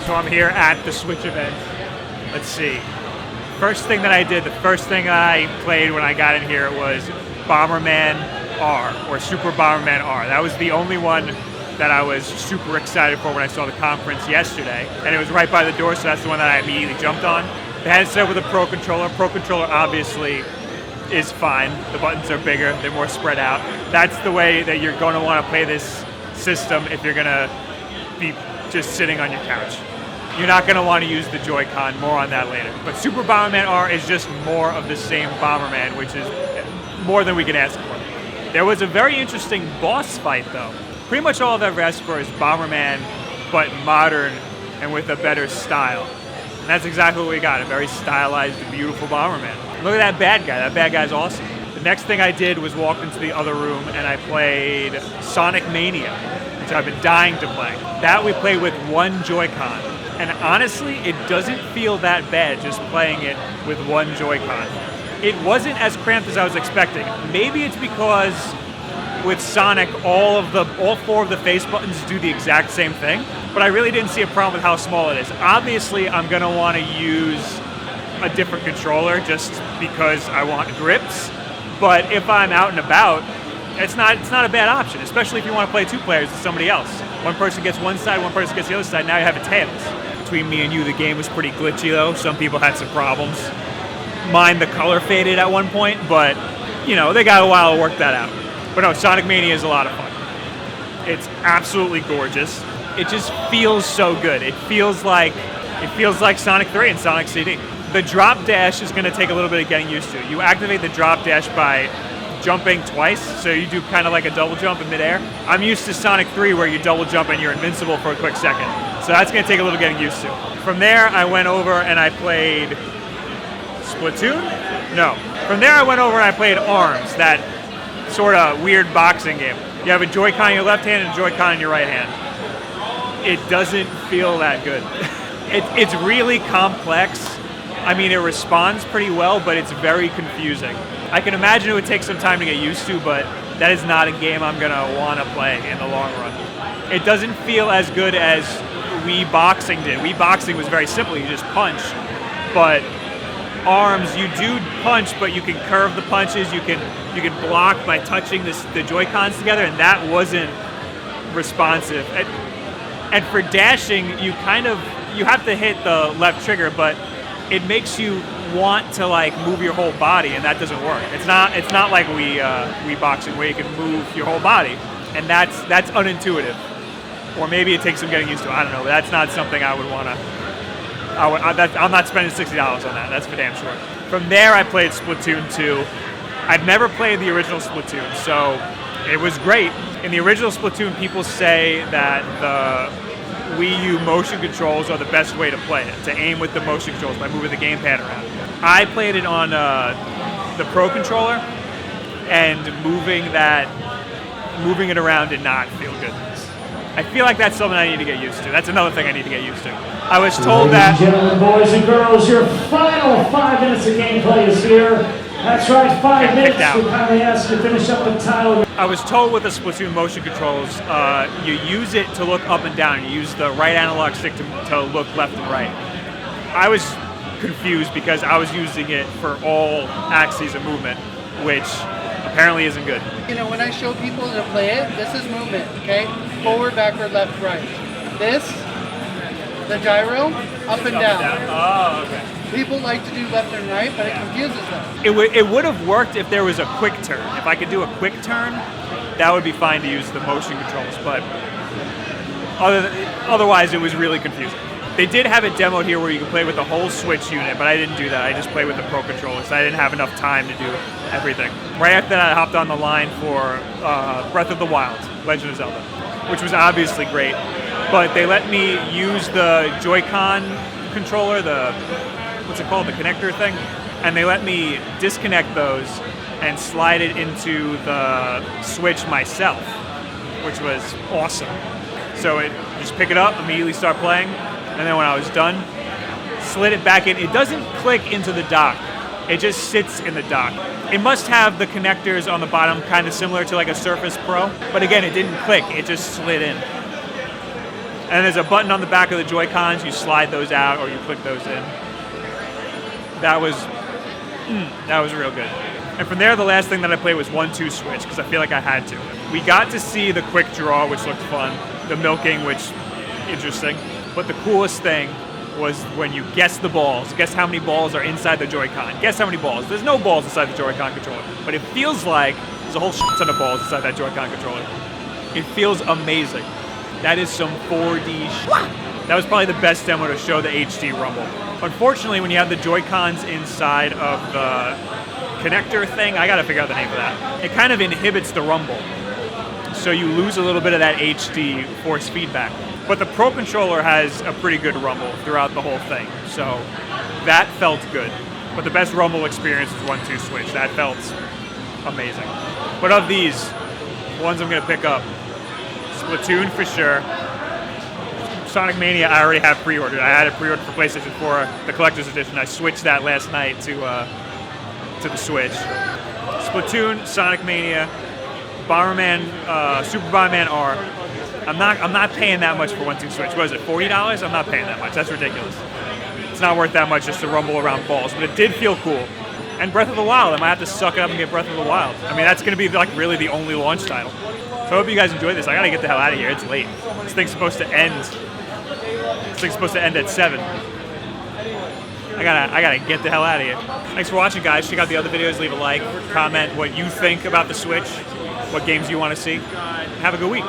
So I'm here at the Switch event. Let's see. First thing that I did, the first thing I played when I got in here was Bomberman R, or Super Bomberman R. That was the only one that I was super excited for when I saw the conference yesterday. And it was right by the door, so that's the one that I immediately jumped on. They had it set up with a Pro Controller. Pro Controller obviously is fine. The buttons are bigger, they're more spread out. That's the way that you're going to want to play this system if you're going to be just sitting on your couch. You're not going to want to use the Joy-Con, more on that later. But Super Bomberman R is just more of the same Bomberman, which is more than we can ask for. There was a very interesting boss fight though. Pretty much all I've ever asked for is Bomberman, but modern and with a better style. And that's exactly what we got, a very stylized, beautiful Bomberman. Look at that bad guy, that bad guy's awesome. The next thing I did was walk into the other room and I played Sonic Mania, which I've been dying to play. That we played with one Joy-Con. And honestly, it doesn't feel that bad just playing it with one Joy-Con. It wasn't as cramped as I was expecting. Maybe it's because with Sonic, all four of the face buttons do the exact same thing, but I really didn't see a problem with how small it is. Obviously, I'm gonna wanna use a different controller just because I want grips, but if I'm out and about, it's not a bad option, especially if you wanna play two players with somebody else. One person gets one side, one person gets the other side, now you have a tails. Between me and you, the game was pretty glitchy though. Some people had some problems. Mine, the color faded at one point, but you know, they got a while to work that out. But no, Sonic Mania is a lot of fun. It's absolutely gorgeous. It just feels so good. It feels like Sonic 3 and Sonic CD. The drop dash is gonna take a little bit of getting used to. You activate the drop dash by jumping twice, so you do kind of like a double jump in midair. I'm used to Sonic 3 where you double jump and you're invincible for a quick second. So that's gonna take a little getting used to. From there, I went over and I played Splatoon? No. From there, I went over and I played ARMS, that sort of weird boxing game. You have a Joy-Con in your left hand and a Joy-Con in your right hand. It doesn't feel that good. It's really complex. I mean, it responds pretty well, but it's very confusing. I can imagine it would take some time to get used to, but that is not a game I'm gonna wanna play in the long run. It doesn't feel as good as Wii Boxing did. Wii Boxing was very simple, you just punch. But ARMS, you do punch, but you can curve the punches, you can block by touching the Joy-Cons together, and that wasn't responsive. And for dashing, you have to hit the left trigger, but it makes you want to like move your whole body, and that doesn't work. It's not like Wii Boxing where you can move your whole body, and that's unintuitive. Or maybe it takes some getting used to. I don't know. But that's not something I would want to. I'm not spending $60 on that. That's for damn sure. From there, I played Splatoon 2. I've never played the original Splatoon, so it was great. In the original Splatoon, people say that the Wii U motion controls are the best way to play it, to aim with the motion controls by moving the gamepad around. I played it on the Pro Controller, and moving it around did not feel good. I feel like that's something I need to get used to. That's another thing I need to get used to. I was told that... Ladies and gentlemen, boys and girls, your final 5 minutes of gameplay is here. That's right, 5 minutes. We kindly ask you to finish up the title. I was told with the Splatoon motion controls, you use it to look up and down. You use the right analog stick to look left and right. I was confused because I was using it for all axes of movement, which apparently isn't good. You know, when I show people to play it, this is movement, okay? Forward, backward, left, right. This, the gyro, up and down. Oh, okay. People like to do left and right, but it confuses them. It would have worked if there was a quick turn. If I could do a quick turn, that would be fine to use the motion controls, but otherwise it was really confusing. They did have it demoed here where you can play with the whole Switch unit, but I didn't do that. I just played with the Pro Controller, so I didn't have enough time to do everything. Right after that, I hopped on the line for Breath of the Wild, Legend of Zelda, which was obviously great. But they let me use the Joy-Con controller, what's it called, the connector thing? And they let me disconnect those and slide it into the Switch myself, which was awesome. So it just pick it up, immediately start playing, and then when I was done, slid it back in. It doesn't click into the dock. It just sits in the dock. It must have the connectors on the bottom, kind of similar to like a Surface Pro, but again, it didn't click, it just slid in. And there's a button on the back of the Joy-Cons. You slide those out or you click those in. That was real good. And from there, the last thing that I played was 1-2 switch because I feel like I had to. We got to see the quick draw, which looked fun. The milking, which interesting. But the coolest thing was when you guess the balls. Guess how many balls are inside the Joy-Con. Guess how many balls. There's no balls inside the Joy-Con controller. But it feels like there's a whole shit ton of balls inside that Joy-Con controller. It feels amazing. That is some 4D shit. That was probably the best demo to show the HD rumble. Unfortunately, when you have the Joy-Cons inside of the connector thing, I gotta figure out the name of that. It kind of inhibits the rumble. So you lose a little bit of that HD force feedback. But the Pro Controller has a pretty good rumble throughout the whole thing. So that felt good. But the best rumble experience was 1-2 switch. That felt amazing. But of these, ones I'm gonna pick up, Splatoon for sure. Sonic Mania I already have pre-ordered. I had it pre-ordered for PlayStation 4, the Collector's Edition. I switched that last night to the Switch. Splatoon, Sonic Mania, Bomberman, Super Bomberman R. I'm not paying that much for 1-2 switch. What is it, $40? I'm not paying that much. That's ridiculous. It's not worth that much just to rumble around balls, but it did feel cool. And Breath of the Wild, I might have to suck it up and get Breath of the Wild. I mean, that's going to be like really the only launch title. So I hope you guys enjoyed this. I gotta get the hell out of here. It's late. This thing's supposed to end. At 7. I gotta get the hell out of here. Thanks for watching, guys. Check out the other videos. Leave a like, comment what you think about the Switch, what games you want to see. Have a good week.